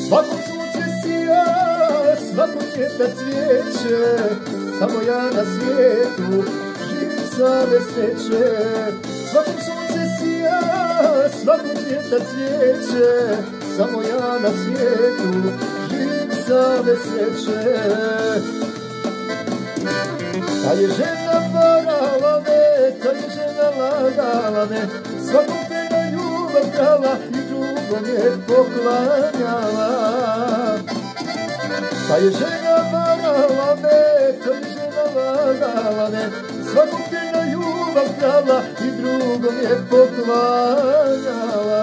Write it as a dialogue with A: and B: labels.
A: Svakom sunce sija, svako cvjeta cvijeće, samo ja na svijetu živim same sreće. Svakom sunce sija, svako cvjeta cvijeće, samo ja na svijetu živim same sreće. Ta je žena varala me, ta je žena lagala me, svakom te na ljubav krala i drugom je poklanjala. Ta je žena varala me, ta je žena lagala me, svakom te na ljubav krala i drugom je poklanjala.